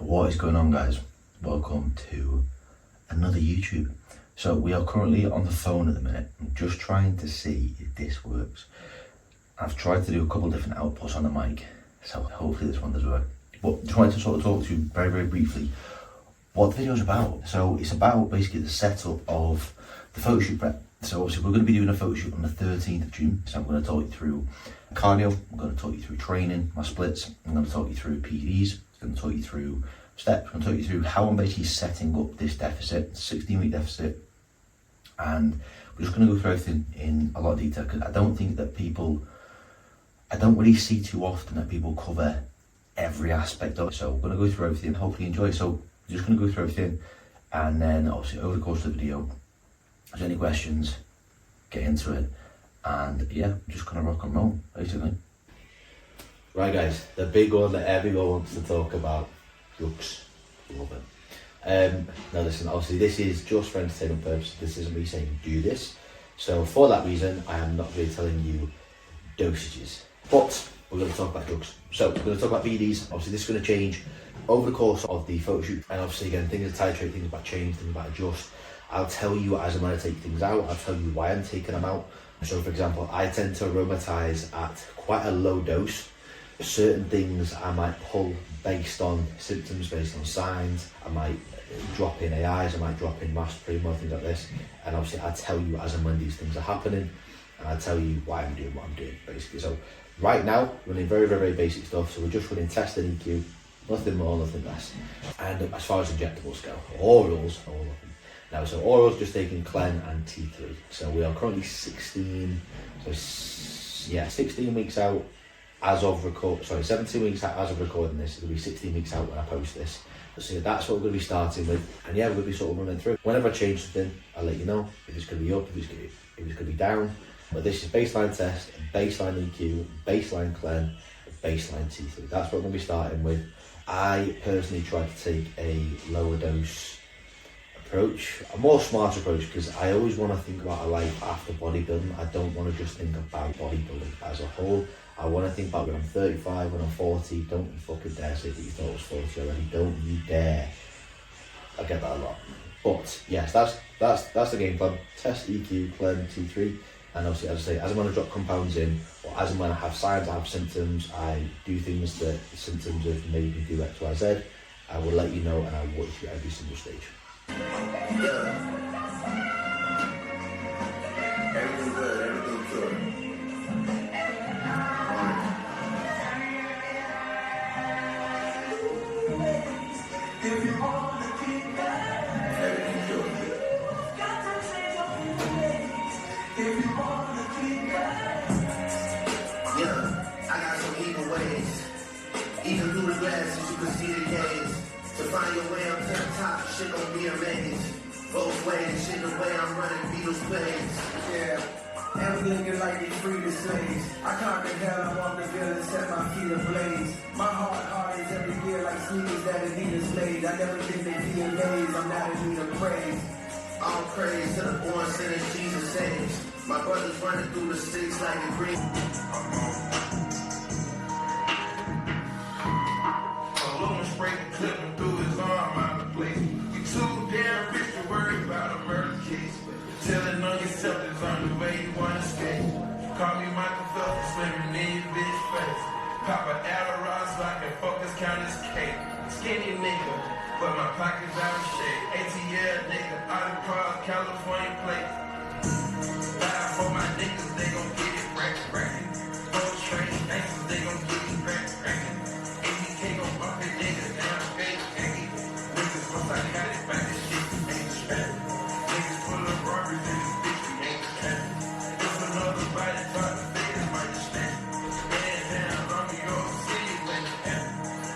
What is going on, guys? Welcome to another YouTube. So we are currently on the phone at the minute. I'm just trying to see if this works. I've tried to do a couple different outputs on the mic, so hopefully this one does work. But just wanted to sort of talk to you very briefly what the video is about. So it's about basically the setup of the photoshoot prep. So obviously we're going to be doing a photoshoot on the 13th of June. So I'm going to talk you through cardio, I'm going to talk you through training, my splits, I'm going to talk you through PEDs, I'm going to talk you through steps, I'm going to talk you through how I'm basically setting up this deficit, 16-week deficit. And we're just going to go through everything in a lot of detail because I don't really see too often that people cover every aspect of it. So we're going to go through everything, hopefully enjoy it. So we're just going to go through everything, and then obviously over the course of the video, if there's any questions, get into it. And yeah, I'm just going to rock and roll, basically. Right guys, the big one that everyone wants to talk about, looks. Love it. Now listen, obviously this is just for entertainment purposes. This isn't me saying do this. So for that reason, I am not really telling you dosages. But we're going to talk about drugs. So we're going to talk about PEDs. Obviously this is going to change over the course of the photo shoot. And obviously again, things that titrate, things about change, things about adjust. I'll tell you as I'm going to take things out. I'll tell you why I'm taking them out. So for example, I tend to aromatize at quite a low dose. Certain things I might pull based on symptoms, based on signs. I might drop in AIs, I might drop in mass primo, things like this. And obviously I tell you as and when these things are happening, and I tell you why I'm doing what I'm doing, basically. So right now, running very basic stuff. So we're just running test and EQ, nothing more, nothing less. And as far as injectables go, orals, all of them. Now, so orals just taking Clen and T3. So we are currently 16 weeks out as of 17 weeks out as of recording this. It'll be 16 weeks out when I post this. So that's what we're going to be starting with. And yeah, we're going to be sort of running through. Whenever I change something, I'll let you know if it's going to be up, if it's going to be down. But this is baseline test, baseline EQ, baseline Clen, baseline T3. That's what we're going to be starting with. I personally try to take a lower dose approach, a more smart approach, because I always want to think about a life after bodybuilding. I don't want to just think about bodybuilding as a whole. I want to think about when I'm 35, when I'm 40. Don't you fucking dare say that you thought I was 40 already. Don't you dare. I get that a lot. But yes, that's the game plan. Test, EQ, Clen, T3. And obviously, as I say, as I'm going to drop compounds in, or as and when I have signs, I have symptoms, I do things that the symptoms of made me do X, Y, Z, I will let you know, and I will walk you through every single stage. Everything's good, everything's good. If you want to keep that, everything's good. If you want to keep that, yeah, I got some evil ways. Even through the glasses, you can see the gaze. To find your way up to the top, shit gon' be amazing. Both ways, shit the way I'm running Beatles plays. Yeah, and looking like they free the slaves. I conquered hell, I walk the hill and set my feet ablaze. My heart is every year like sneakers that Adidas made. I never think they be amazed, I'm not in need of praise. All praise to the born sinners Jesus saves. My brothers running through the six like a green. Breaking, clipping through his arm out of place. You too damn rich to worry about a murder case. Telling on yourself there's on the way you wanna escape. Call me Michael Phelps, swimming in your bitch face. Pop an Adderall so I can focus, count his cake. Skinny nigga, but my pockets out of shape. ATL nigga, out of cars, California plate. Live for my niggas, they gon' get it bracket. Both train gangsters, they gon' get it bracket. ABK gon' bump it, niggas down straight. Niggas once I got it back, this shit ain't strapped. Niggas pull up robberies in this bitch, we ain't strapped. If another body try to say it, might just stand. Stand down on New York City when it's at.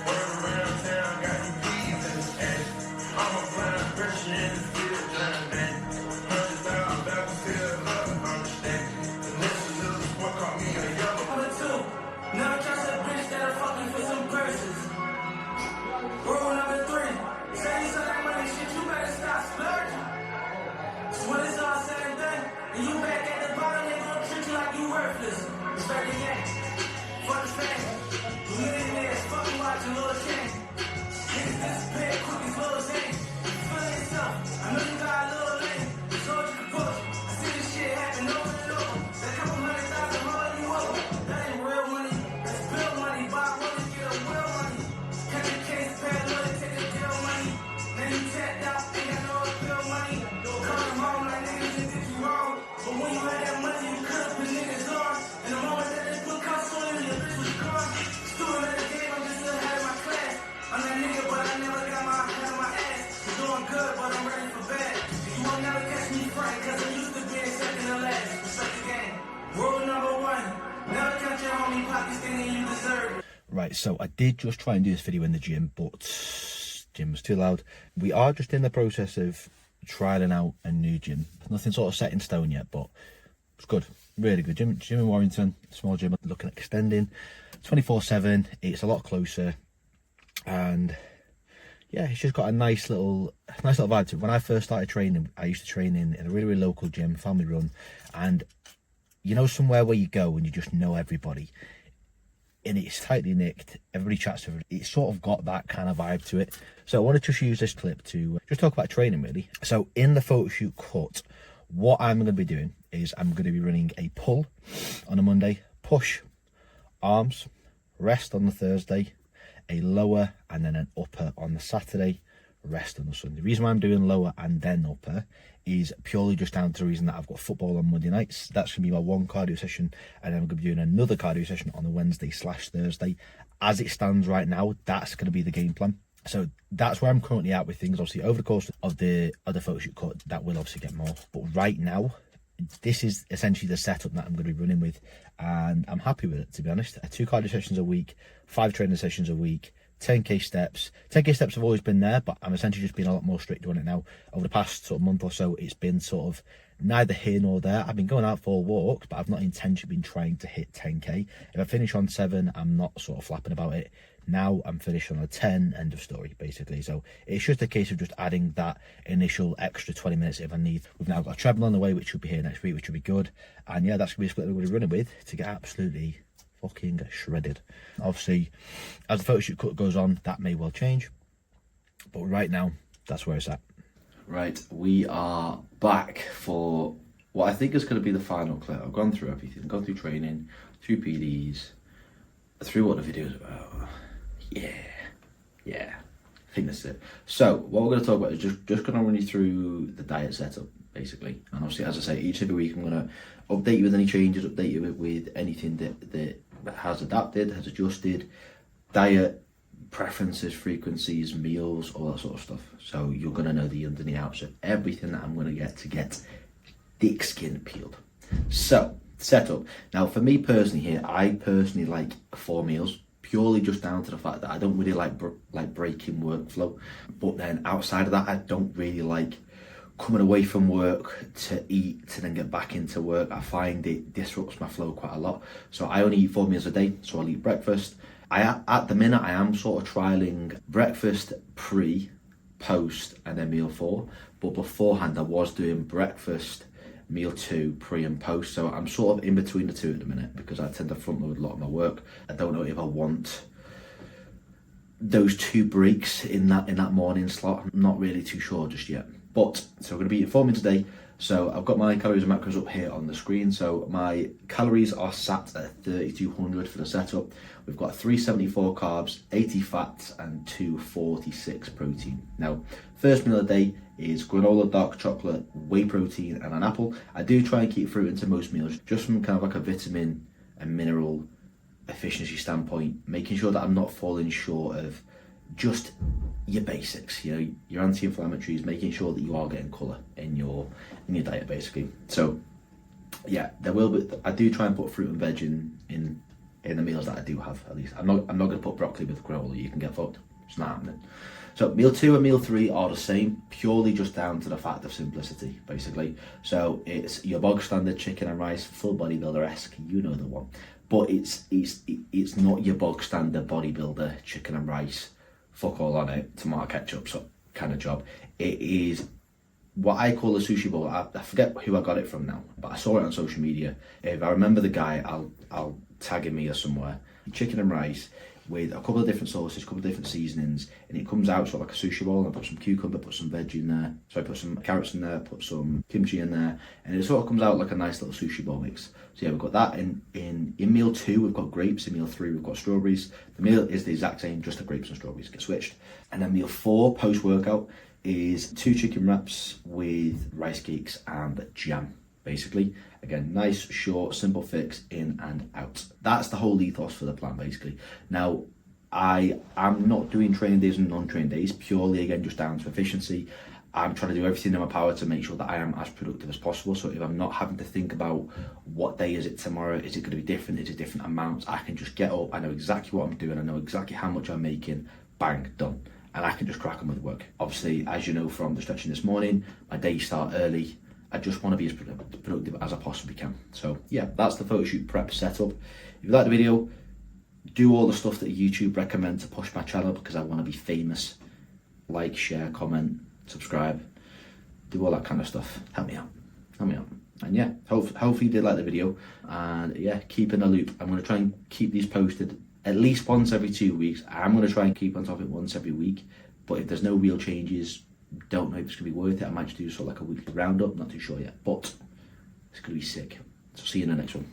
Word around town, got you peas in the ass. I'm a blind person in the field, John Man. $100,000 battlefield, love, understand. The next little sport called me a I'm good, but I'm ready for bed. You won't never catch me frontin', cause I'm used to being second to last. Respect the game. Rule number one, never count your homie pockets thinking you deserve it. Right, so I did just try and do this video in the gym, but gym was too loud. We are just in the process of trialing out a new gym. Nothing sort of set in stone yet, but it's good. Really good. Gym in Warrington, small gym, looking at extending 24/7. It's a lot closer, and yeah, it's just got a nice little vibe to it. When I first started training, I used to train in a really, really local gym, family run, and you know, somewhere where you go and you just know everybody, and it's tightly knit, everybody chats to everybody. It's sort of got that kind of vibe to it. So I want to just use this clip to just talk about training, really. So in the Photoshoot cut, what I'm going to be doing is I'm going to be running a pull on a Monday, push, arms, rest on the Thursday, a lower and then an upper on the Saturday, rest on the Sunday. The reason why I'm doing lower and then upper is purely just down to the reason that I've got football on Monday nights. That's going to be my one cardio session, and then I'm going to be doing another cardio session on the Wednesday/Thursday. As it stands right now, that's going to be the game plan. So that's where I'm currently at with things. Obviously, over the course of the Photoshoot cut, that will obviously get more. But right now, this is essentially the setup that I'm going to be running with, and I'm happy with it, to be honest. 2 cardio sessions a week, 5 training sessions a week, 10k steps. 10k steps have always been there, but I'm essentially just being a lot more strict on it now. Over the past sort of month or so, it's been sort of neither here nor there. I've been going out for walks, but I've not intentionally been trying to hit 10k. If I finish on 7, I'm not sort of flapping about it. Now I'm finished on a 10, end of story, basically. So it's just a case of just adding that initial extra 20 minutes if I need. We've now got a treadmill on the way, which should be here next week, which will be good. And yeah, that's going to be a split that we're going to be running with to get absolutely fucking shredded. Obviously, as the Photoshoot cut goes on, that may well change. But right now, that's where it's at. Right, we are back for what I think is going to be the final clip. I've gone through everything. I've gone through training, through PEDs, through what the video is about. Yeah, I think that's it. So what we're going to talk about is just going to run you through the diet setup, basically. And obviously, as I say, each every week I'm going to update you with any changes, update you with anything that has adapted, has adjusted, diet, preferences, frequencies, meals, all that sort of stuff. So you're going to know the ins and the outs of everything that I'm going to get thick skin peeled. So, setup. Now, for me personally here, I personally like 4 meals, purely just down to the fact that I don't really like breaking workflow. But then outside of that, I don't really like coming away from work to eat to then get back into work. I find it disrupts my flow quite a lot. So I only eat 4 meals a day. So I'll eat breakfast. At the minute, I am sort of trialing breakfast, pre, post, and then meal 4. But beforehand, I was doing breakfast, meal 2, pre and post. So I'm sort of in between the two at the minute because I tend to front load a lot of my work. I don't know if I want those 2 breaks in that morning slot. I'm not really too sure just yet. But so we're going to be eating 4 meals a day. So I've got my calories and macros up here on the screen. So my calories are sat at 3,200 for the setup. We've got 374 carbs, 80 fats, and 246 protein. Now, first meal of the day is granola, dark chocolate, whey protein, and an apple. I do try and keep fruit into most meals, just from kind of like a vitamin and mineral efficiency standpoint, making sure that I'm not falling short of just your basics, you know, your anti-inflammatories, making sure that you are getting colour in your diet, basically. So yeah, there will be. I do try and put fruit and veg in the meals that I do have. At least I'm not going to put broccoli with granola. You can get fucked. It's not happening. So meal 2 and meal 3 are the same, purely just down to the fact of simplicity, basically. So it's your bog standard chicken and rice, full bodybuilder-esque, you know the one. But it's not your bog standard bodybuilder chicken and rice, fuck all on it, tomato ketchup so kind of job. It is what I call a sushi bowl. I forget who I got it from now, but I saw it on social media. If I remember the guy, I'll tag him here somewhere. Chicken and rice with a couple of different sauces, a couple of different seasonings, and it comes out sort of like a sushi bowl. I put some cucumber, put some veg in there. So I put some carrots in there, put some kimchi in there, and it sort of comes out like a nice little sushi bowl mix. So yeah, we've got that in meal 2. We've got grapes. In meal 3, we've got strawberries. The meal is the exact same, just the grapes and strawberries get switched. And then meal 4 post workout is 2 chicken wraps with rice cakes and jam. Basically, again, nice, short, simple fix, in and out. That's the whole ethos for the plan, basically. Now, I am not doing training days and non-training days, purely again just down to efficiency. I'm trying to do everything in my power to make sure that I am as productive as possible. So if I'm not having to think about what day is it tomorrow, is it going to be different, is it different amounts, I can just get up, I know exactly what I'm doing, I know exactly how much I'm making, bang, done. And I can just crack on with work. Obviously, as you know from the stretching this morning, my days start early. I just want to be as productive as I possibly can. So yeah, that's the photo shoot prep setup. If you like the video, do all the stuff that YouTube recommend to push my channel, because I want to be famous. Like, share, comment, subscribe, do all that kind of stuff. Help me out. And yeah, hopefully you did like the video, and yeah, keep in the loop. I'm going to try and keep these posted at least once every 2 weeks. I'm going to try and keep on top of it once every week, but if there's no real changes, don't know if it's going to be worth it. I might just do sort of like a weekly roundup, not too sure yet, but it's going to be sick. So see you in the next one.